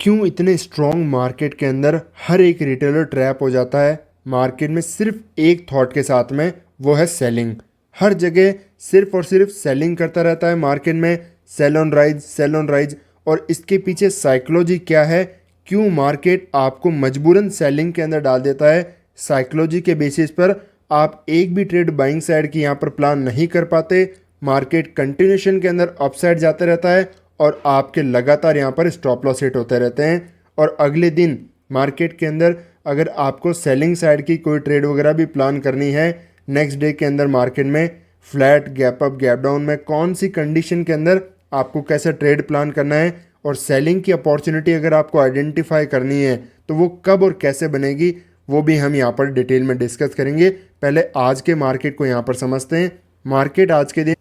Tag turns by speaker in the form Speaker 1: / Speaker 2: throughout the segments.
Speaker 1: क्यों इतने strong market के अंदर हर एक रिटेलर ट्रैप हो जाता है मार्केट में सिर्फ एक थॉट के साथ में, वो है सेलिंग। हर जगह सिर्फ और सिर्फ सेलिंग करता रहता है मार्केट में, sell on rise, sell on rise. और इसके पीछे साइकोलॉजी क्या है, क्यों मार्केट आपको मजबूरन सेलिंग के अंदर डाल देता है। साइकोलॉजी के बेसिस पर आप एक भी ट्रेड बाइंग साइड की यहाँ पर प्लान नहीं कर पाते। मार्केट कंटिन्यूशन के अंदर अपसाइड जाता रहता है और आपके लगातार यहाँ पर स्टॉप लॉस हिट होते रहते हैं। और अगले दिन मार्केट के अंदर अगर आपको सेलिंग साइड की कोई ट्रेड वगैरह भी प्लान करनी है, नेक्स्ट डे के अंदर मार्केट में flat, gap up, gap down में कौन सी कंडीशन के अंदर आपको कैसे ट्रेड प्लान करना है, और सेलिंग की अपॉर्चुनिटी अगर आपको आइडेंटिफाई करनी है तो वो कब और कैसे बनेगी, वो भी हम यहाँ पर डिटेल में डिस्कस करेंगे। पहले आज के मार्केट को यहाँ पर समझते हैं। मार्केट आज के दिन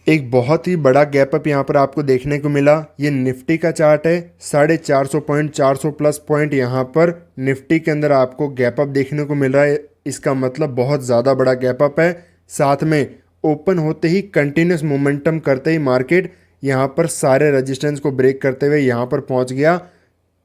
Speaker 1: एक बहुत ही बड़ा गैप अप यहाँ पर आपको देखने को मिला। ये निफ्टी का चार्ट है। 450 पॉइंट, 400 प्लस पॉइंट यहाँ पर निफ्टी के अंदर आपको गैप अप देखने को मिल रहा है। इसका मतलब बहुत ज़्यादा बड़ा गैप अप है। साथ में ओपन होते ही कंटिन्यूस मोमेंटम करते ही मार्केट यहाँ पर सारे रेजिस्टेंस को ब्रेक करते हुए यहाँ पर पहुँच गया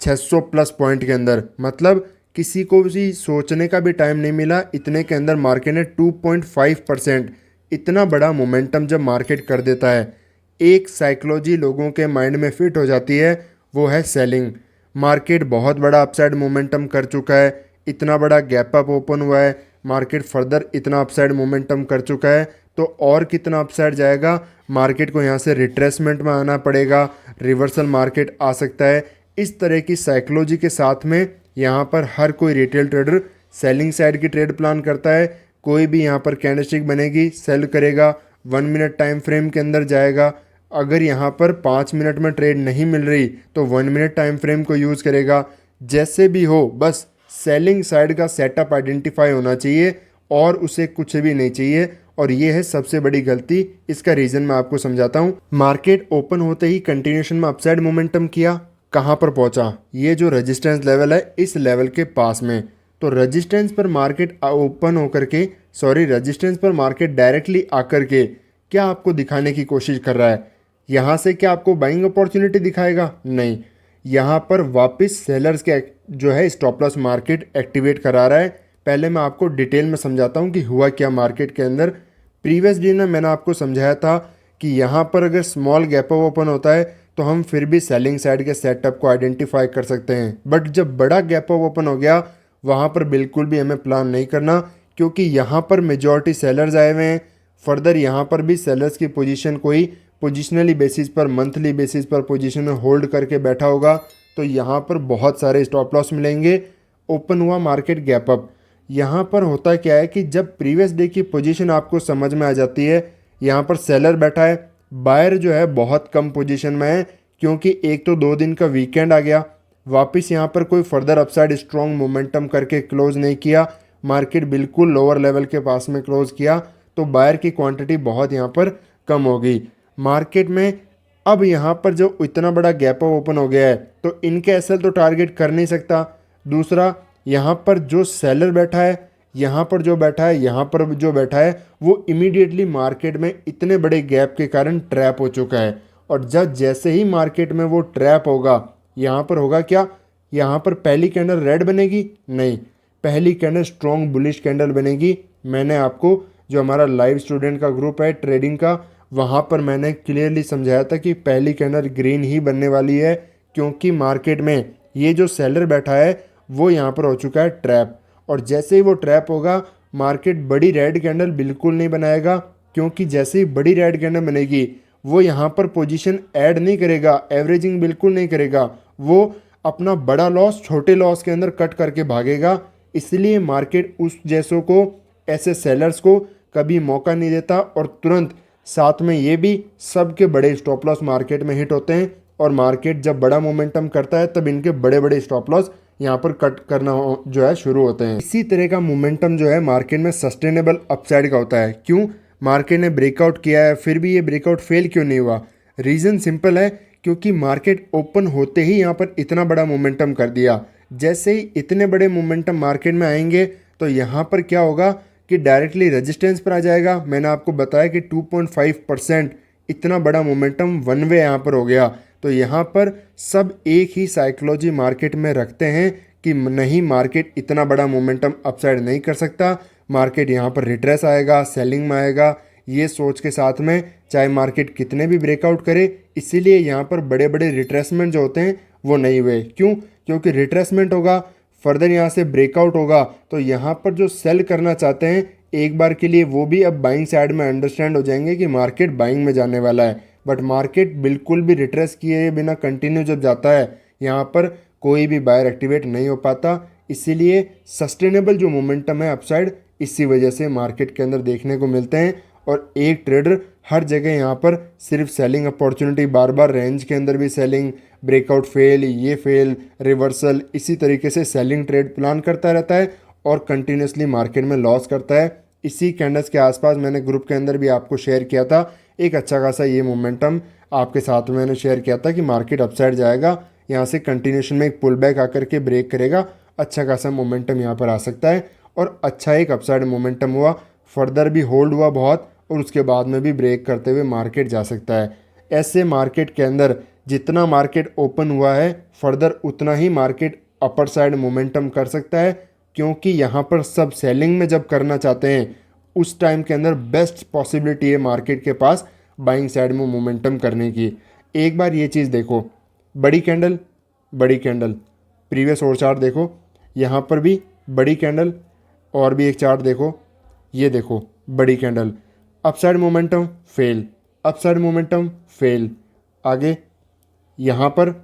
Speaker 1: 600 प्लस पॉइंट के अंदर। मतलब किसी को भी सोचने का भी टाइम नहीं मिला, इतने के अंदर मार्केट ने 2.5% इतना बड़ा मोमेंटम जब मार्केट कर देता है, एक साइकोलॉजी लोगों के माइंड में फिट हो जाती है, वो है सेलिंग। मार्केट बहुत बड़ा अपसाइड मोमेंटम कर चुका है, इतना बड़ा गैप अप ओपन हुआ है, मार्केट फर्दर इतना अपसाइड मोमेंटम कर चुका है, तो और कितना अपसाइड जाएगा। मार्केट को यहाँ से रिट्रेसमेंट में आना पड़ेगा, रिवर्सल मार्केट आ सकता है। इस तरह की साइकोलॉजी के साथ में यहाँ पर हर कोई रिटेल ट्रेडर सेलिंग साइड की ट्रेड प्लान करता है। कोई भी यहाँ पर कैंडलस्टिक बनेगी, सेल करेगा, 1 मिनट टाइम फ्रेम के अंदर जाएगा। अगर यहाँ पर 5 मिनट में ट्रेड नहीं मिल रही तो 1 मिनट टाइम फ्रेम को यूज़ करेगा। जैसे भी हो, बस सेलिंग साइड का सेटअप आइडेंटिफाई होना चाहिए और उसे कुछ भी नहीं चाहिए। और ये है सबसे बड़ी गलती। इसका रीज़न मैं आपको समझाता हूँ। मार्केट ओपन होते ही कंटिन्यूशन में अपसाइड मोमेंटम किया, कहाँ पर पहुँचा, ये जो रेजिस्टेंस लेवल है इस लेवल के पास में। तो रेजिस्टेंस पर मार्केट ओपन होकर के, रेजिस्टेंस पर मार्केट डायरेक्टली आकर के क्या आपको दिखाने की कोशिश कर रहा है, यहाँ से क्या आपको बाइंग अपॉर्चुनिटी दिखाएगा? नहीं, यहाँ पर वापस सेलर्स के जो है स्टॉप लॉस मार्केट एक्टिवेट करा रहा है। पहले मैं आपको डिटेल में समझाता हूँ कि हुआ क्या मार्केट के अंदर। प्रीवियस डे में मैंने आपको समझाया था कि यहाँ पर अगर स्मॉल गैप अप ओपन होता है तो हम फिर भी सेलिंग साइड के सेटअप को आइडेंटिफाई कर सकते हैं। बट जब बड़ा गैप अप ओपन हो गया, वहाँ पर बिल्कुल भी हमें प्लान नहीं करना, क्योंकि यहाँ पर मेजॉरिटी सेलर्स आए हुए हैं। फर्दर यहाँ पर भी सेलर्स की पोजीशन कोई पोजिशनली बेसिस पर, मंथली बेसिस पर पोजीशन में होल्ड करके बैठा होगा, तो यहाँ पर बहुत सारे स्टॉप लॉस मिलेंगे। ओपन हुआ मार्केट गैप अप। यहाँ पर होता क्या है कि जब प्रीवियस डे की पोजीशन आपको समझ में आ जाती है, यहाँ पर सेलर बैठा है, बायर जो है बहुत कम पोजीशन में है, क्योंकि एक तो 2 दिन का वीकेंड आ गया, वापस यहाँ पर कोई फर्दर अपसाइड स्ट्रॉन्ग मोमेंटम करके क्लोज नहीं किया, मार्केट बिल्कुल लोअर लेवल के पास में क्लोज किया, तो बायर की क्वांटिटी बहुत यहाँ पर कम हो गई मार्केट में। अब यहाँ पर जो इतना बड़ा गैप अप ओपन हो गया है तो इनके एसएल तो टारगेट कर नहीं सकता। दूसरा, यहाँ पर जो सेलर बैठा है, यहाँ पर जो बैठा है, यहाँ पर जो बैठा है, वो इमीडिएटली मार्केट में इतने बड़े गैप के कारण ट्रैप हो चुका है। और जब जैसे ही मार्केट में वो ट्रैप होगा, यहाँ पर होगा क्या, यहाँ पर पहली कैंडल रेड बनेगी? नहीं, पहली कैंडल स्ट्रॉन्ग बुलिश कैंडल बनेगी। मैंने आपको जो हमारा लाइव स्टूडेंट का ग्रुप है ट्रेडिंग का, वहाँ पर मैंने क्लियरली समझाया था कि पहली कैंडल ग्रीन ही बनने वाली है, क्योंकि मार्केट में ये जो सेलर बैठा है वो यहाँ पर हो चुका है ट्रैप। और जैसे ही वो ट्रैप होगा, मार्केट बड़ी रेड कैंडल बिल्कुल नहीं बनाएगा, क्योंकि जैसे ही बड़ी रेड कैंडल बनेगी वो यहाँ पर पोजीशन ऐड नहीं करेगा, एवरेजिंग बिल्कुल नहीं करेगा, वो अपना बड़ा लॉस छोटे लॉस के अंदर कट करके भागेगा। इसलिए मार्केट उस जैसों को, ऐसे सेलर्स को कभी मौका नहीं देता। और तुरंत साथ में ये भी सबके बड़े स्टॉप लॉस मार्केट में हिट होते हैं, और मार्केट जब बड़ा मोमेंटम करता है तब इनके बड़े बड़े स्टॉप लॉस यहाँ पर कट करना जो है शुरू होते हैं। इसी तरह का मोमेंटम जो है मार्केट में सस्टेनेबल अपसाइड का होता है। क्यों? मार्केट ने ब्रेकआउट किया है, फिर भी ये ब्रेकआउट फेल क्यों नहीं हुआ? रीज़न सिंपल है, क्योंकि मार्केट ओपन होते ही यहाँ पर इतना बड़ा मोमेंटम कर दिया। जैसे ही इतने बड़े मोमेंटम मार्केट में आएंगे तो यहाँ पर क्या होगा कि डायरेक्टली रेजिस्टेंस पर आ जाएगा। मैंने आपको बताया कि 2.5% इतना बड़ा मोमेंटम वन वे यहाँ पर हो गया। तो यहाँ पर सब एक ही साइकोलॉजी मार्केट में रखते हैं कि नहीं, मार्केट इतना बड़ा मोमेंटम अपसाइड नहीं कर सकता, मार्केट यहाँ पर रिट्रेस आएगा, सेलिंग में आएगा, ये सोच के साथ में चाहे मार्केट कितने भी ब्रेकआउट करे। इसीलिए यहाँ पर बड़े बड़े रिट्रेसमेंट जो होते हैं वो नहीं हुए। क्यों? क्योंकि रिट्रेसमेंट होगा, फर्दर यहाँ से ब्रेकआउट होगा, तो यहाँ पर जो सेल करना चाहते हैं एक बार के लिए वो भी अब बाइंग साइड में अंडरस्टैंड हो जाएंगे कि मार्केट बाइंग में जाने वाला है। बट मार्केट बिल्कुल भी रिट्रेस किए बिना कंटिन्यू जब जाता है, यहाँ पर कोई भी बायर एक्टिवेट नहीं हो पाता। इसीलिए सस्टेनेबल जो मोमेंटम है अपसाइड, इसी वजह से मार्केट के अंदर देखने को मिलते हैं। और एक ट्रेडर हर जगह यहाँ पर सिर्फ सेलिंग अपॉर्चुनिटी, बार बार रेंज के अंदर भी सेलिंग, ब्रेकआउट फेल, ये फेल, रिवर्सल, इसी तरीके से सेलिंग ट्रेड प्लान करता रहता है और कंटिन्यूसली मार्केट में लॉस करता है। इसी कैंडल्स के आसपास मैंने ग्रुप के अंदर भी आपको शेयर किया था एक अच्छा खासा ये मोमेंटम आपके साथ में मैंने शेयर किया था कि मार्केट अपसाइड जाएगा, यहाँ से कंटिन्यूशन में एक पुल बैक आकर के ब्रेक करेगा, अच्छा खासा मोमेंटम यहाँ पर आ सकता है। और अच्छा एक अपसाइड मोमेंटम हुआ, फर्दर भी होल्ड हुआ बहुत, और उसके बाद में भी ब्रेक करते हुए मार्केट जा सकता है। ऐसे मार्केट के अंदर जितना मार्केट ओपन हुआ है, फर्दर उतना ही मार्केट अपर साइड मोमेंटम कर सकता है, क्योंकि यहाँ पर सब सेलिंग में जब करना चाहते हैं उस टाइम के अंदर बेस्ट पॉसिबिलिटी है मार्केट के पास बाइंग साइड में मोमेंटम करने की। एक बार ये चीज़ देखो, बड़ी कैंडल, बड़ी कैंडल, प्रीवियस और चार्ट देखो, यहाँ पर भी बड़ी कैंडल, और भी एक चार्ट देखो, ये देखो बड़ी candle, upside momentum fail, upside momentum fail, आगे यहाँ पर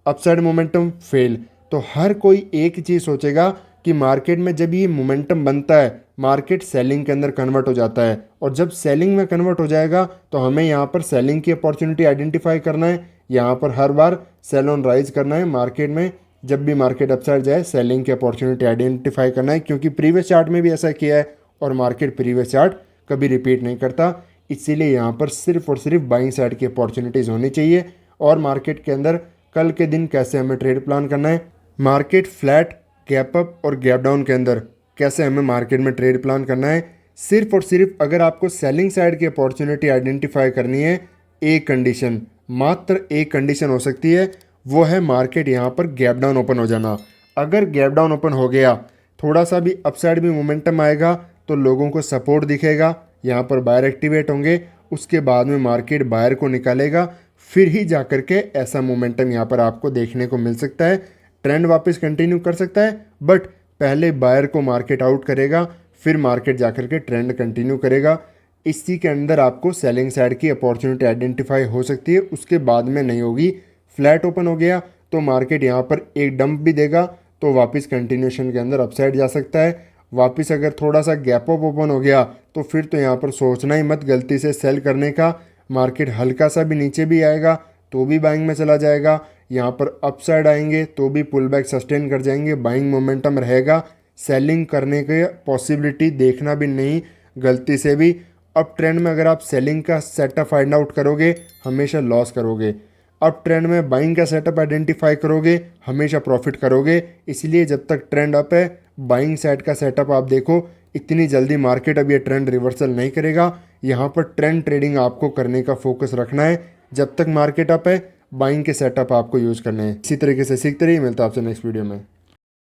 Speaker 1: अपसाइड मोमेंटम फेल। तो हर कोई एक चीज़ सोचेगा कि मार्केट में जब ये मोमेंटम बनता है मार्केट सेलिंग के अंदर कन्वर्ट हो जाता है, और जब सेलिंग में कन्वर्ट हो जाएगा तो हमें यहाँ पर सेलिंग की अपॉर्चुनिटी आइडेंटिफाई करना है, यहाँ पर हर बार सेल ऑन राइज करना है मार्केट में। जब भी मार्केट अपसाइड जाए सेलिंग की अपॉर्चुनिटी आइडेंटिफाई करना है, क्योंकि प्रीवियस चार्ट में भी ऐसा किया है और मार्केट प्रीवियस चार्ट कभी रिपीट नहीं करता। इसीलिए यहाँ पर सिर्फ और सिर्फ बाइंग साइड की अपॉर्चुनिटीज़ होनी चाहिए। और मार्केट के अंदर कल के दिन कैसे हमें ट्रेड प्लान करना है, मार्केट फ्लैट, गैप अप और गैप डाउन के अंदर कैसे हमें मार्केट में ट्रेड प्लान करना है, सिर्फ और सिर्फ अगर आपको सेलिंग साइड की अपॉर्चुनिटी आइडेंटिफाई करनी है, एक कंडीशन, मात्र एक कंडीशन हो सकती है, वो है मार्केट यहाँ पर गैप डाउन ओपन हो जाना। अगर गैप डाउन ओपन हो गया, थोड़ा सा भी अपसाइड भी मोमेंटम आएगा तो लोगों को सपोर्ट दिखेगा, यहाँ पर बायर एक्टिवेट होंगे, उसके बाद में मार्केट बायर को निकालेगा, फिर ही जाकर के ऐसा मोमेंटम यहाँ पर आपको देखने को मिल सकता है। ट्रेंड वापस कंटिन्यू कर सकता है, बट पहले बायर को मार्केट आउट करेगा, फिर मार्केट जाकर के ट्रेंड कंटिन्यू करेगा। इसी के अंदर आपको सेलिंग साइड की अपॉर्चुनिटी आइडेंटिफाई हो सकती है, उसके बाद में नहीं होगी। फ्लैट ओपन हो गया तो मार्केट यहाँ पर एक डंप भी देगा तो वापस कंटिन्यूशन के अंदर अपसाइड जा सकता है। वापस अगर थोड़ा सा गैप अप ओपन हो गया तो फिर तो यहाँ पर सोचना ही मत गलती से सेल करने का। मार्केट हल्का सा भी नीचे भी आएगा तो भी बाइंग में चला जाएगा, यहाँ पर अपसाइड आएंगे तो भी पुल बैक सस्टेन कर जाएंगे, बाइंग मोमेंटम रहेगा। सेलिंग करने की पॉसिबिलिटी देखना भी नहीं गलती से भी। अप ट्रेंड में अगर आप सेलिंग का सेटअप फाइंड आउट करोगे हमेशा लॉस करोगे, अप ट्रेंड में बाइंग का सेटअप आइडेंटिफाई करोगे हमेशा प्रॉफिट करोगे। इसलिए जब तक ट्रेंड अप है बाइंग साइड का सेटअप आप देखो, इतनी जल्दी मार्केट अब ये ट्रेंड रिवर्सल नहीं करेगा। यहाँ पर ट्रेंड ट्रेडिंग आपको करने का फोकस रखना है, जब तक मार्केट अप है बाइंग के सेटअप आपको यूज़ करने हैं। इसी तरीके से सीखते रहिए, मिलता है आपसे नेक्स्ट वीडियो में।